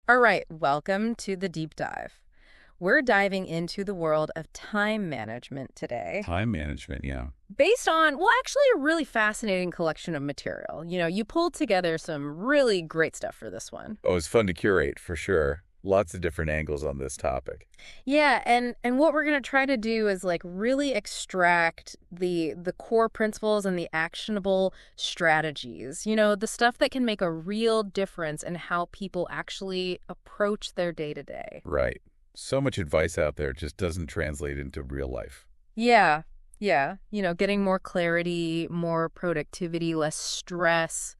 All right, welcome to the deep dive. We're diving into the world of time management today Time management, yeah. based on, well, actually a really fascinating collection of material. You pulled together some really great stuff for this one. Oh, it's fun to curate for sure. Lots of different angles on this topic. Yeah, and what we're going to try to do is like really extract the core principles and the actionable strategies. The stuff that can make a real difference in how people actually approach their day-to-day. Right. So much advice out there just doesn't translate into real life. Yeah, yeah. Getting more clarity, more productivity, less stress,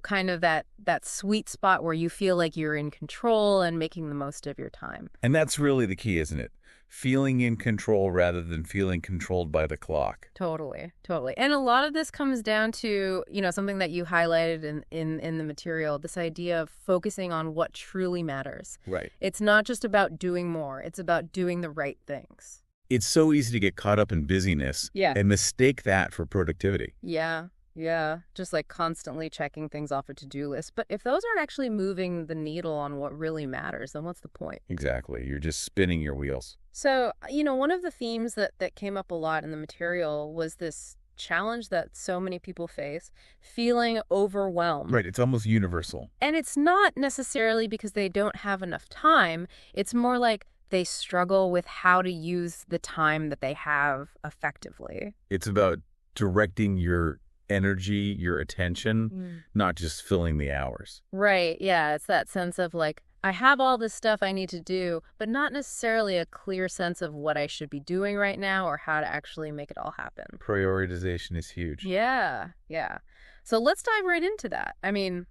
kind of that sweet spot where you feel like you're in control and making the most of your time. And that's really the key, isn't it? Feeling in control rather than feeling controlled by the clock. Totally, totally. And a lot of this comes down to, something that you highlighted in the material, this idea of focusing on what truly matters. Right. It's not just about doing more, it's about doing the right things. It's so easy to get caught up in busyness Yeah. and mistake that for productivity. Yeah. Yeah, just like constantly checking things off a to-do list. But if those aren't actually moving the needle on what really matters, then what's the point? Exactly. You're just spinning your wheels. So, one of the themes that came up a lot in the material was this challenge that so many people face, feeling overwhelmed. Right. It's almost universal. And it's not necessarily because they don't have enough time. It's more like they struggle with how to use the time that they have effectively. It's about directing your energy, your attention, not just filling the hours. Right. Yeah. It's that sense of like, I have all this stuff I need to do, but not necessarily a clear sense of what I should be doing right now or how to actually make it all happen. Prioritization is huge. Yeah. Yeah. So let's dive right into that. I mean,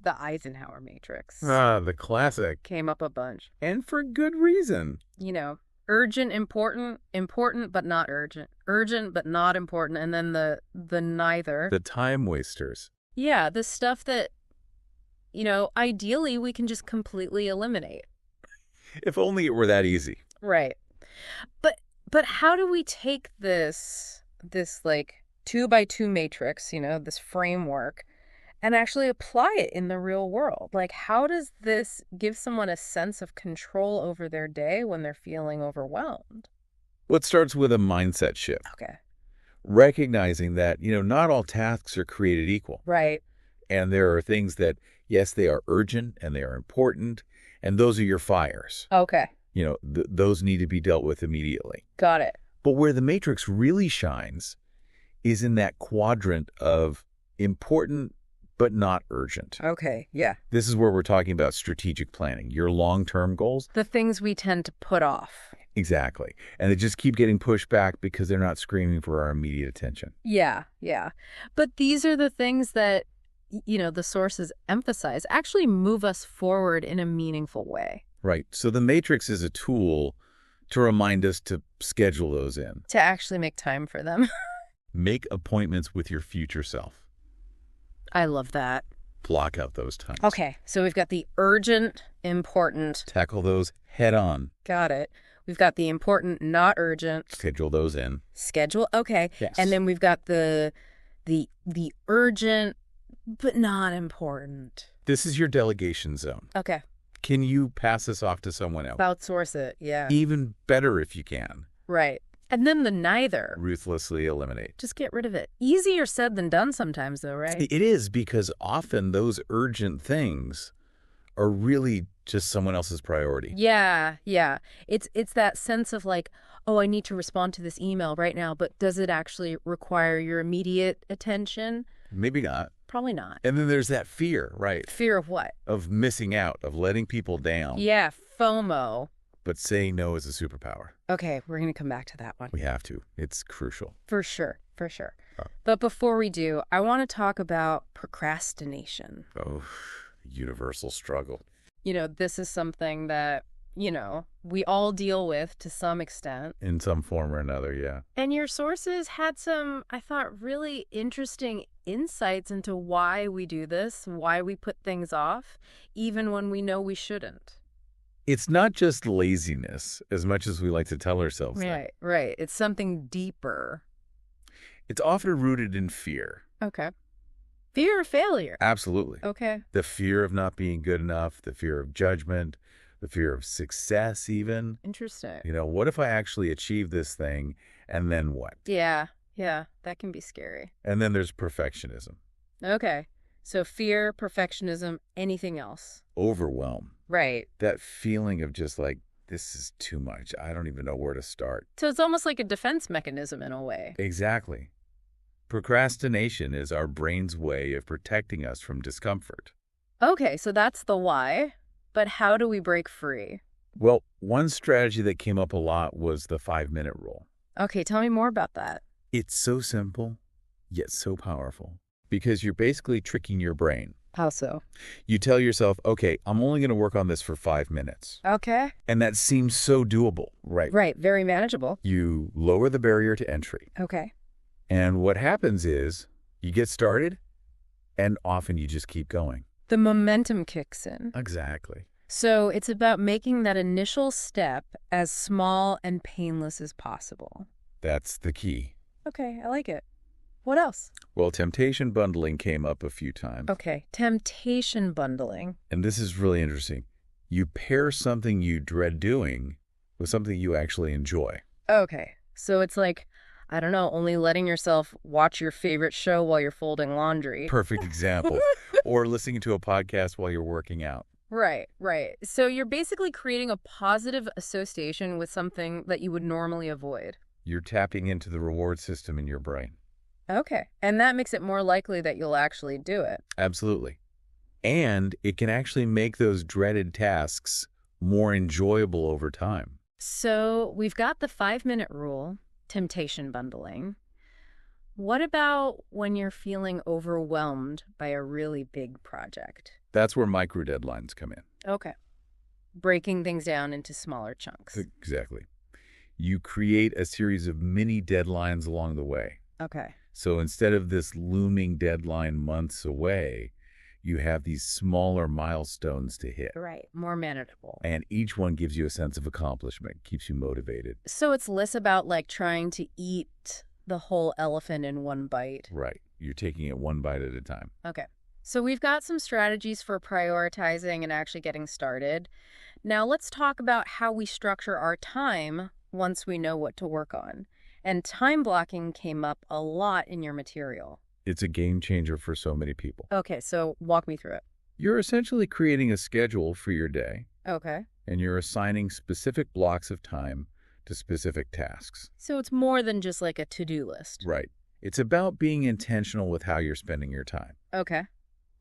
the Eisenhower matrix Ah, the classic. came up a bunch. And for good reason. Urgent, important, important but not urgent, urgent but not important, and then the neither. The time wasters. Yeah, the stuff that, ideally we can just completely eliminate. If only it were that easy. Right. But how do we take this like 2x2 matrix, this framework, and actually apply it in the real world? Like, how does this give someone a sense of control over their day when they're feeling overwhelmed? Well, it starts with a mindset shift. Okay. Recognizing that, not all tasks are created equal. Right. And there are things that, yes, they are urgent and they are important. And those are your fires. Okay. Those need to be dealt with immediately. Got it. But where the matrix really shines is in that quadrant of important but not urgent. Okay. Yeah. This is where we're talking about strategic planning, your long-term goals. The things we tend to put off. Exactly. And they just keep getting pushed back because they're not screaming for our immediate attention. Yeah. Yeah. But these are the things that, the sources emphasize actually move us forward in a meaningful way. Right. So the matrix is a tool to remind us to schedule those in. To actually make time for them. Make appointments with your future self. I love that. Block out those times. Okay, so we've got the urgent, important. Tackle those head on. Got it. We've got the important, not urgent. Schedule those in. Schedule. Okay. Yes. And then we've got the urgent, but not important. This is your delegation zone. Okay. Can you pass this off to someone else? Outsource it. Yeah. Even better if you can. Right. And then the neither. Ruthlessly eliminate. Just get rid of it. Easier said than done sometimes, though, right? It is, because often those urgent things are really just someone else's priority. Yeah, yeah. It's that sense of like, oh, I need to respond to this email right now, but does it actually require your immediate attention? Maybe not. Probably not. And then there's that fear, right? Fear of what? Of missing out, of letting people down. Yeah, FOMO. But saying no is a superpower. Okay, we're going to come back to that one. We have to. It's crucial. For sure, for sure. Oh. But before we do, I want to talk about procrastination. Oh, universal struggle. This is something that, we all deal with to some extent. In some form or another, yeah. And your sources had some, I thought, really interesting insights into why we do this, why we put things off, even when we know we shouldn't. It's not just laziness, as much as we like to tell ourselves that. Right, right. It's something deeper. It's often rooted in fear. Okay. Fear of failure. Absolutely. Okay. The fear of not being good enough, the fear of judgment, the fear of success even. Interesting. What if I actually achieve this thing, and then what? Yeah. Yeah. That can be scary. And then there's perfectionism, Okay. So fear, perfectionism, anything else. overwhelm, Right. that feeling of just like, this is too much. I don't even know where to start. So it's almost like a defense mechanism in a way. Exactly. Procrastination is our brain's way of protecting us from discomfort. Okay, so that's the why. But how do we break free? Well, one strategy that came up a lot was the 5-minute rule. Okay, tell me more about that. It's so simple, yet so powerful, because you're basically tricking your brain. How so? You tell yourself, okay, I'm only going to work on this for 5 minutes. Okay. And that seems so doable, right? Right, very manageable. You lower the barrier to entry. Okay. And what happens is you get started, and often you just keep going. The momentum kicks in. Exactly. So it's about making that initial step as small and painless as possible. That's the key. Okay, I like it. What else? Well, temptation bundling came up a few times. Okay, temptation bundling. And this is really interesting. You pair something you dread doing with something you actually enjoy. Okay, so it's like, I don't know, only letting yourself watch your favorite show while you're folding laundry. Perfect example. Or listening to a podcast while you're working out. Right, right. So you're basically creating a positive association with something that you would normally avoid. You're tapping into the reward system in your brain. Okay, and that makes it more likely that you'll actually do it. Absolutely. And it can actually make those dreaded tasks more enjoyable over time. So we've got the 5-minute rule, temptation bundling. What about when you're feeling overwhelmed by a really big project? That's where micro deadlines come in. Okay. Breaking things down into smaller chunks. Exactly. You create a series of mini deadlines along the way. Okay. So instead of this looming deadline months away, you have these smaller milestones to hit. Right. More manageable. And each one gives you a sense of accomplishment, keeps you motivated. So it's less about like trying to eat the whole elephant in one bite. Right. You're taking it one bite at a time. Okay. So we've got some strategies for prioritizing and actually getting started. Now let's talk about how we structure our time once we know what to work on. And time blocking came up a lot in your material. It's a game changer for so many people. Okay, so walk me through it. You're essentially creating a schedule for your day, Okay. and you're assigning specific blocks of time to specific tasks. So it's more than just like a to-do list. Right. It's about being intentional with how you're spending your time. Okay.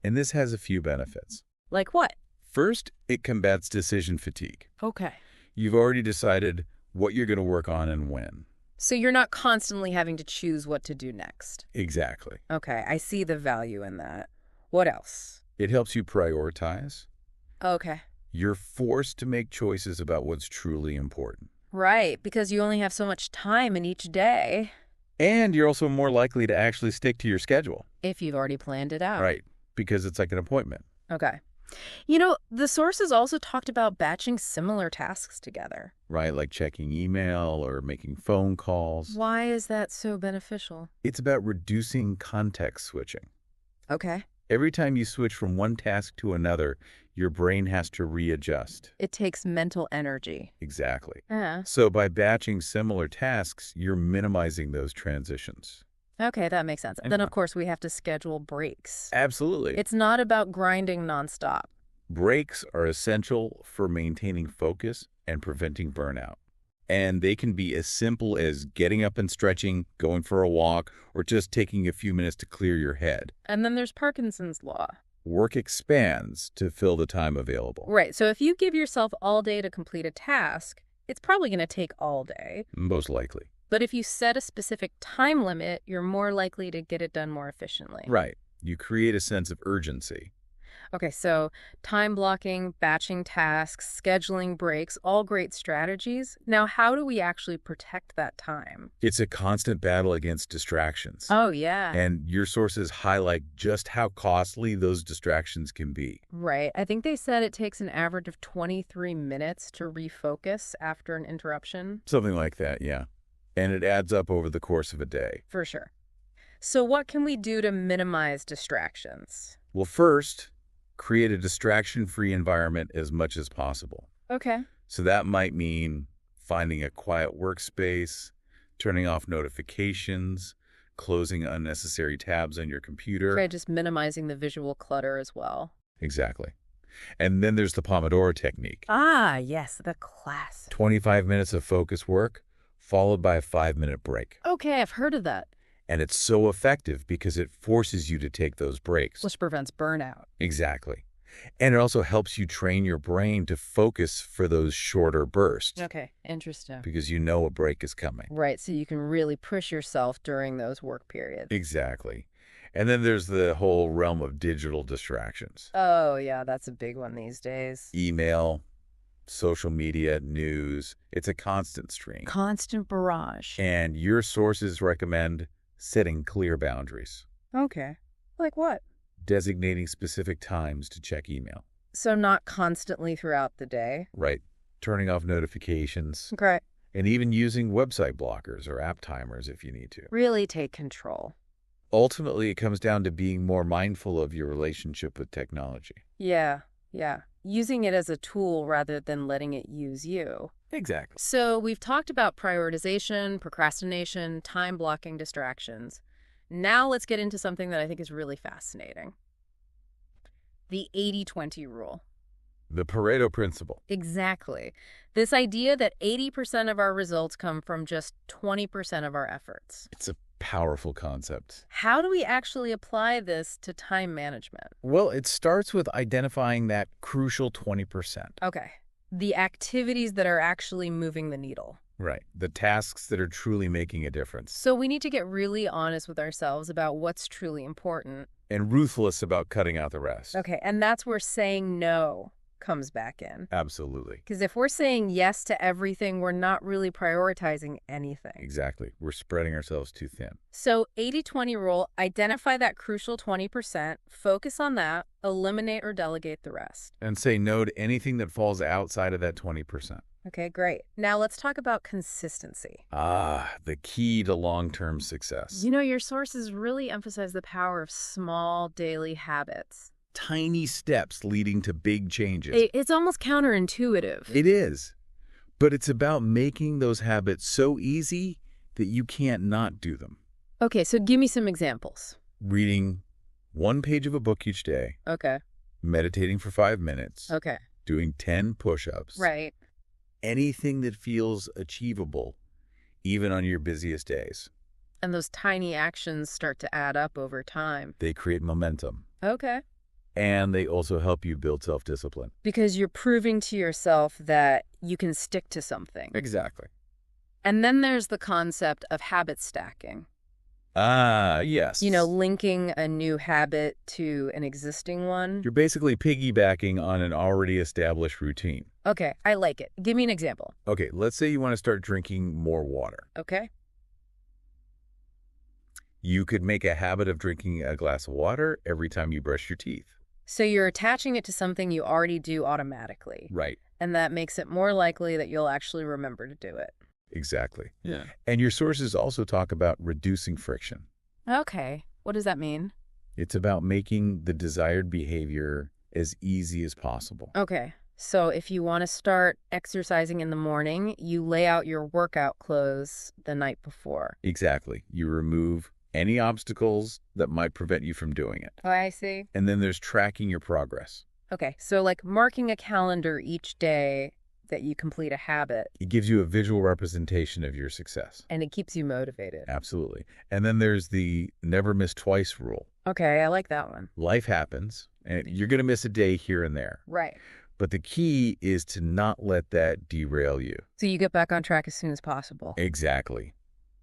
And this has a few benefits. Like what? First, it combats decision fatigue. Okay. You've already decided what you're going to work on and when. So you're not constantly having to choose what to do next. Exactly. Okay, I see the value in that. What else? It helps you prioritize. Okay. You're forced to make choices about what's truly important. Right, because you only have so much time in each day. And you're also more likely to actually stick to your schedule. If you've already planned it out. Right. Because it's like an appointment. Okay. You know, the sources also talked about batching similar tasks together. Right, like checking email or making phone calls. Why is that so beneficial? It's about reducing context switching. Okay. Every time you switch from one task to another, your brain has to readjust. It takes mental energy. Exactly. Yeah. So by batching similar tasks, you're minimizing those transitions. Okay, that makes sense. Then, of course, we have to schedule breaks. Absolutely. It's not about grinding nonstop. Breaks are essential for maintaining focus and preventing burnout. And they can be as simple as getting up and stretching, going for a walk, or just taking a few minutes to clear your head. And then there's Parkinson's law. Work expands to fill the time available. Right, so if you give yourself all day to complete a task, it's probably going to take all day. Most likely. But if you set a specific time limit, you're more likely to get it done more efficiently. Right. You create a sense of urgency. Okay, so time blocking, batching tasks, scheduling breaks, all great strategies. Now, how do we actually protect that time? It's a constant battle against distractions. Oh, yeah. And your sources highlight just how costly those distractions can be. Right. I think they said it takes an average of 23 minutes to refocus after an interruption. Something like that, yeah. And it adds up over the course of a day. For sure. So what can we do to minimize distractions? Well, first, create a distraction-free environment as much as possible. Okay. So that might mean finding a quiet workspace, turning off notifications, closing unnecessary tabs on your computer. Right, just minimizing the visual clutter as well. Exactly. And then there's the Pomodoro technique. Ah, yes, the classic. 25 minutes of focus work, followed by a 5-minute break. Okay, I've heard of that. And it's so effective because it forces you to take those breaks. Which prevents burnout. Exactly. And it also helps you train your brain to focus for those shorter bursts. Okay, interesting. Because you know a break is coming. Right, so you can really push yourself during those work periods. Exactly. And then there's the whole realm of digital distractions. Oh, yeah, that's a big one these days. Email, social media, news. It's a constant stream. Constant barrage. And your sources recommend setting clear boundaries. Okay. Like what? Designating specific times to check email. So not constantly throughout the day? Right. Turning off notifications. Okay. And even using website blockers or app timers if you need to. Really take control. Ultimately, it comes down to being more mindful of your relationship with technology. Yeah. Using it as a tool rather than letting it use you. Exactly. So we've talked about prioritization, procrastination, time blocking distractions. Now let's get into something that I think is really fascinating. The 80-20 rule. The Pareto principle. Exactly. This idea that 80% of our results come from just 20% of our efforts. It's a powerful concept. How do we actually apply this to time management? Well, it starts with identifying that crucial 20%. Okay. The activities that are actually moving the needle. Right. The tasks that are truly making a difference. So we need to get really honest with ourselves about what's truly important. And ruthless about cutting out the rest. Okay, and that's where saying no comes back in. Absolutely. Because if we're saying yes to everything, we're not really prioritizing anything. Exactly. We're spreading ourselves too thin. So 80-20 rule, identify that crucial 20%, focus on that, eliminate or delegate the rest. And say no to anything that falls outside of that 20%. Okay, great. Now let's talk about consistency. The key to long-term success. You know, your sources really emphasize the power of small daily habits. Tiny steps leading to big changes. It's almost counterintuitive. It is. But it's about making those habits so easy that you can't not do them. Okay, so give me some examples. Reading 1 page of a book each day. Okay. Meditating for 5 minutes. Okay. Doing 10 push-ups. Right. Anything that feels achievable, even on your busiest days. And those tiny actions start to add up over time. They create momentum. Okay. And they also help you build self-discipline. Because you're proving to yourself that you can stick to something. Exactly. And then there's the concept of habit stacking. Yes. You know, linking a new habit to an existing one. You're basically piggybacking on an already established routine. Okay, I like it. Give me an example. Okay, let's say you want to start drinking more water. Okay. You could make a habit of drinking a glass of water every time you brush your teeth. So you're attaching it to something you already do automatically. Right. And that makes it more likely that you'll actually remember to do it. Exactly. Yeah. And your sources also talk about reducing friction. Okay. What does that mean? It's about making the desired behavior as easy as possible. Okay. So if you want to start exercising in the morning, you lay out your workout clothes the night before. Exactly. You remove any obstacles that might prevent you from doing it. Oh, I see. And then there's tracking your progress. Okay. So like marking a calendar each day that you complete a habit. It gives you a visual representation of your success. And it keeps you motivated. Absolutely. And then there's the never miss twice rule. Okay, I like that one. Life happens, and you're going to miss a day here and there. Right. But the key is to not let that derail you. So you get back on track as soon as possible. Exactly.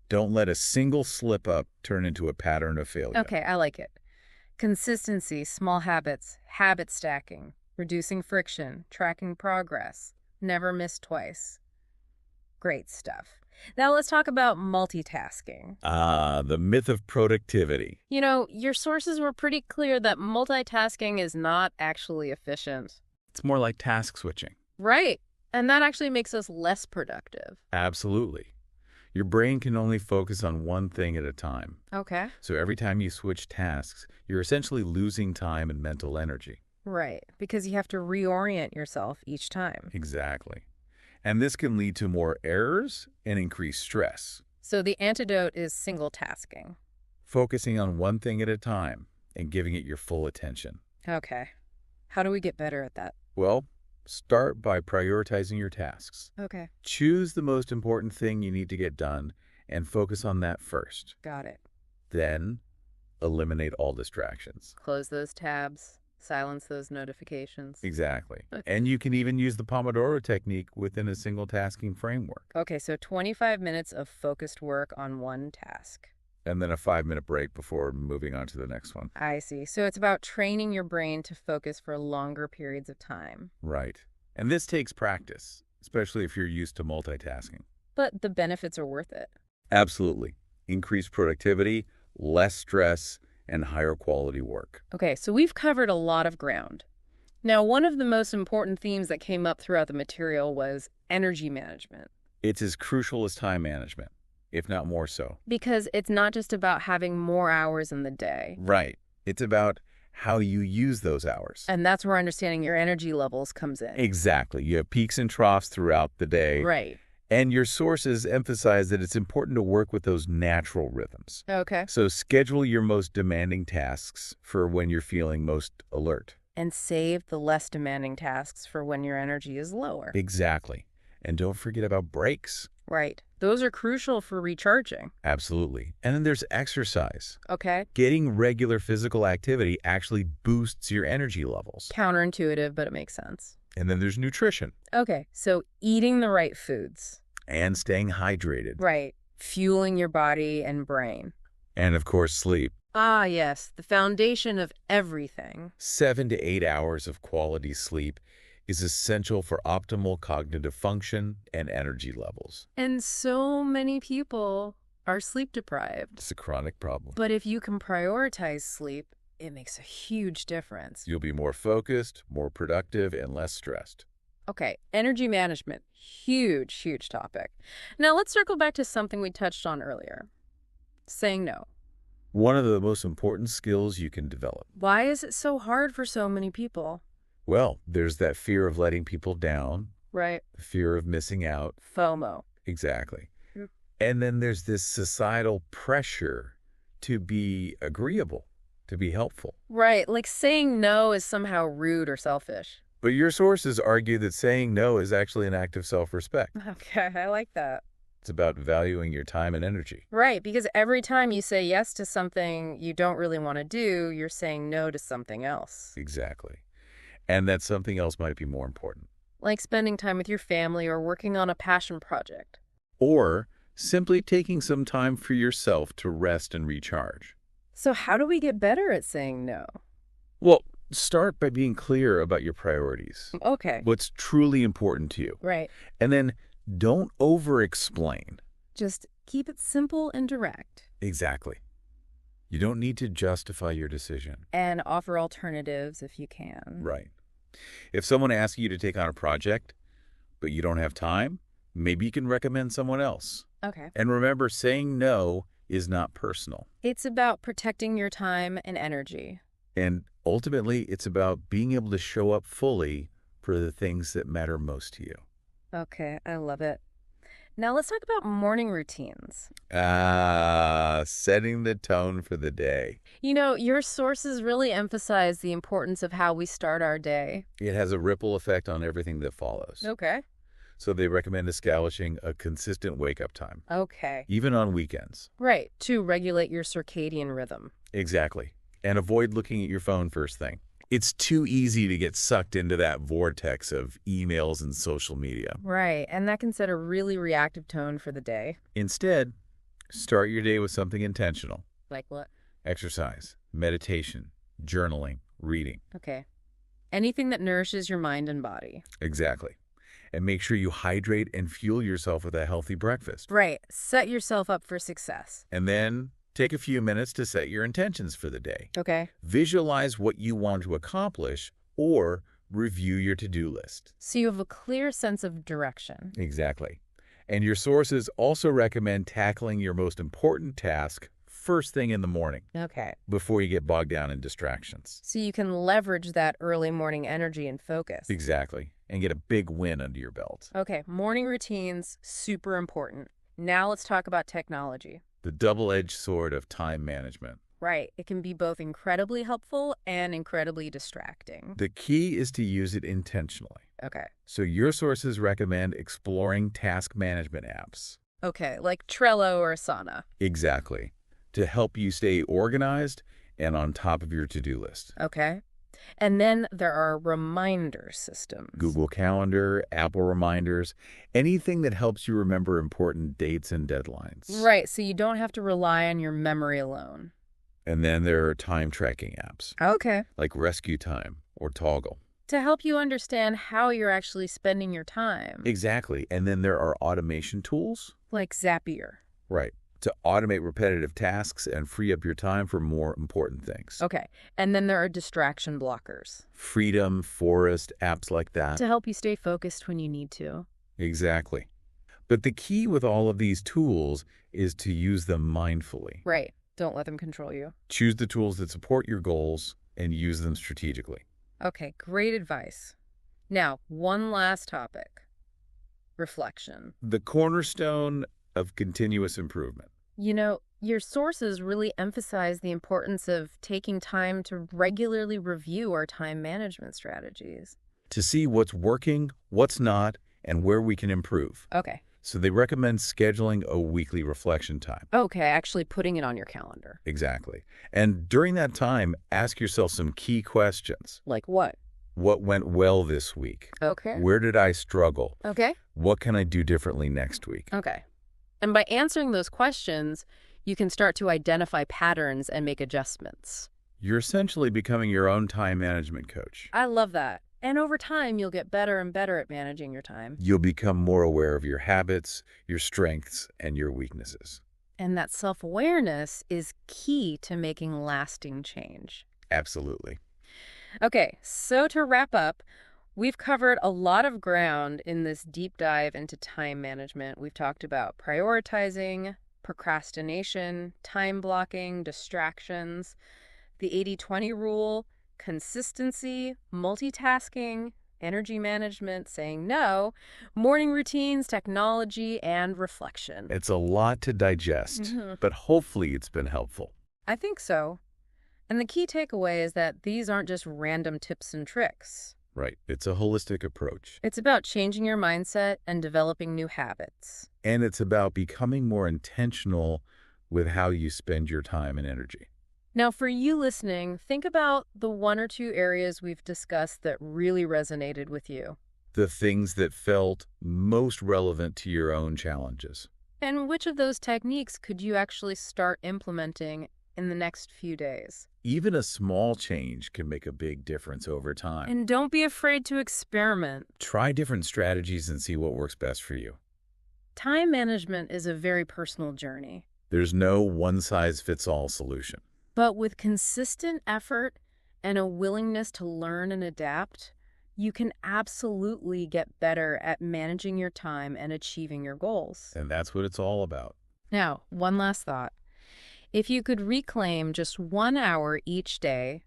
Don't let a single slip up turn into a pattern of failure. Okay, I like it. Consistency, small habits, habit stacking, reducing friction, tracking progress, never miss twice. Great stuff. Now let's talk about multitasking. The myth of productivity. You know, your sources were pretty clear that multitasking is not actually efficient. It's more like task switching. Right. And that actually makes us less productive. Absolutely. Your brain can only focus on one thing at a time. Okay. So every time you switch tasks, you're essentially losing time and mental energy. Right, because you have to reorient yourself each time. Exactly. And this can lead to more errors and increased stress. So the antidote is single tasking. Focusing on one thing at a time and giving it your full attention. Okay. How do we get better at that? Well, start by prioritizing your tasks. Okay. Choose the most important thing you need to get done and focus on that first. Got it. Then, eliminate all distractions. Close those tabs, silence those notifications. Exactly. And you can even use the Pomodoro technique within a single tasking framework. Okay, so 25 minutes of focused work on one task. And then a 5-minute break before moving on to the next one. I see. So it's about training your brain to focus for longer periods of time. Right. And this takes practice, especially if you're used to multitasking. But the benefits are worth it. Absolutely. Increased productivity, less stress, and higher quality work. Okay, so we've covered a lot of ground. Now, one of the most important themes that came up throughout the material was energy management. It's as crucial as time management, if not more so. Because it's not just about having more hours in the day. Right. It's about how you use those hours. And that's where understanding your energy levels comes in. Exactly. You have peaks and troughs throughout the day. Right. And your sources emphasize that it's important to work with those natural rhythms. Okay. So schedule your most demanding tasks for when you're feeling most alert. And save the less demanding tasks for when your energy is lower. Exactly. And don't forget about breaks. Right. Those are crucial for recharging. Absolutely. And then there's exercise. Okay. Getting regular physical activity actually boosts your energy levels. Counterintuitive, but it makes sense. And then there's nutrition. Okay. So eating the right foods. And staying hydrated. Right. Fueling your body and brain. And of course, sleep. Ah, yes. The foundation of everything. 7 to 8 hours of quality sleep is essential for optimal cognitive function and energy levels. And so many people are sleep deprived. It's a chronic problem. But if you can prioritize sleep, it makes a huge difference. You'll be more focused, more productive, and less stressed. Okay, energy management. Huge, huge topic. Now let's circle back to something we touched on earlier. Saying no. One of the most important skills you can develop. Why is it so hard for so many people? Well, there's that fear of letting people down, Right. the fear of missing out. FOMO. Exactly. Yep. And then there's this societal pressure to be agreeable, to be helpful. Right, like saying no is somehow rude or selfish. But your sources argue that saying no is actually an act of self-respect. Okay, I like that. It's about valuing your time and energy. Right, because every time you say yes to something you don't really want to do, you're saying no to something else. Exactly. And that something else might be more important. Like spending time with your family or working on a passion project. Or simply taking some time for yourself to rest and recharge. So how do we get better at saying no? Well, start by being clear about your priorities. Okay. What's truly important to you. Right. And then don't over-explain. Just keep it simple and direct. Exactly. You don't need to justify your decision. And offer alternatives if you can. Right. If someone asks you to take on a project, but you don't have time, maybe you can recommend someone else. Okay. And remember, saying no is not personal. It's about protecting your time and energy. And ultimately, it's about being able to show up fully for the things that matter most to you. Okay, I love it. Now let's talk about morning routines. Setting the tone for the day. You know, your sources really emphasize the importance of how we start our day. It has a ripple effect on everything that follows. Okay. So they recommend establishing a consistent wake-up time, Okay. even on weekends. Right, to regulate your circadian rhythm. Exactly. And avoid looking at your phone first thing. It's too easy to get sucked into that vortex of emails and social media. Right, and that can set a really reactive tone for the day. Instead, start your day with something intentional. Like what? Exercise, meditation, journaling, reading. Okay. Anything that nourishes your mind and body. Exactly. And make sure you hydrate and fuel yourself with a healthy breakfast. Right, set yourself up for success. And then take a few minutes to set your intentions for the day. Okay. Visualize what you want to accomplish or review your to-do list. So you have a clear sense of direction. Exactly. And your sources also recommend tackling your most important task first thing in the morning Okay. before you get bogged down in distractions. So you can leverage that early morning energy and focus. Exactly. And get a big win under your belt. Okay, morning routines, super important. Now let's talk about technology. The double-edged sword of time management. Right, it can be both incredibly helpful and incredibly distracting. The key is to use it intentionally. Okay. So your sources recommend exploring task management apps. Okay, like Trello or Asana. Exactly. To help you stay organized and on top of your to-do list. Okay. And then there are reminder systems. Google Calendar, Apple Reminders, anything that helps you remember important dates and deadlines. Right, so you don't have to rely on your memory alone. And then there are time tracking apps Okay. like Rescue Time or Toggle. To help you understand how you're actually spending your time. Exactly. And then there are automation tools. Like Zapier. Right. To automate repetitive tasks and free up your time for more important things. Okay. And then there are distraction blockers. Freedom, Forest, apps like that. To help you stay focused when you need to. Exactly. But the key with all of these tools is to use them mindfully. Right. Don't let them control you. Choose the tools that support your goals and use them strategically. Okay, great advice. Now, one last topic. Reflection. The cornerstone of continuous improvement. You know, your sources really emphasize the importance of taking time to regularly review our time management strategies. To see what's working, what's not, and where we can improve. Okay. So they recommend scheduling a weekly reflection time. Okay, actually putting it on your calendar. Exactly. And during that time, ask yourself some key questions. Like what? What went well this week? Okay. Where did I struggle? Okay. What can I do differently next week? Okay. And by answering those questions, you can start to identify patterns and make adjustments. You're essentially becoming your own time management coach. I love that. And over time, you'll get better and better at managing your time. You'll become more aware of your habits, your strengths, and your weaknesses. And that self-awareness is key to making lasting change. Absolutely. Okay, so to wrap up, we've covered a lot of ground in this deep dive into time management. We've talked about prioritizing, procrastination, time blocking, distractions, the 80-20 rule, consistency, multitasking, energy management, saying no, morning routines, technology, and reflection. It's a lot to digest, but hopefully it's been helpful. I think so. And the key takeaway is that these aren't just random tips and tricks. Right. It's a holistic approach. It's about changing your mindset and developing new habits. And it's about becoming more intentional with how you spend your time and energy. Now, for you listening, think about the one or two areas we've discussed that really resonated with you. The things that felt most relevant to your own challenges. And which of those techniques could you actually start implementing in the next few days? Even a small change can make a big difference over time. And don't be afraid to experiment. Try different strategies and see what works best for you. Time management is a very personal journey. There's no one-size-fits-all solution. But with consistent effort and a willingness to learn and adapt, you can absolutely get better at managing your time and achieving your goals. And that's what it's all about. Now, one last thought. If you could reclaim just 1 hour each day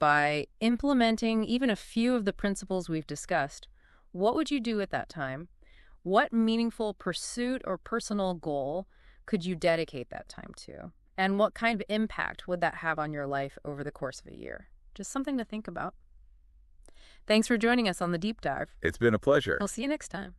by implementing even a few of the principles we've discussed, what would you do at that time? What meaningful pursuit or personal goal could you dedicate that time to? And what kind of impact would that have on your life over the course of a year? Just something to think about. Thanks for joining us on the Deep Dive. It's been a pleasure. I'll see you next time.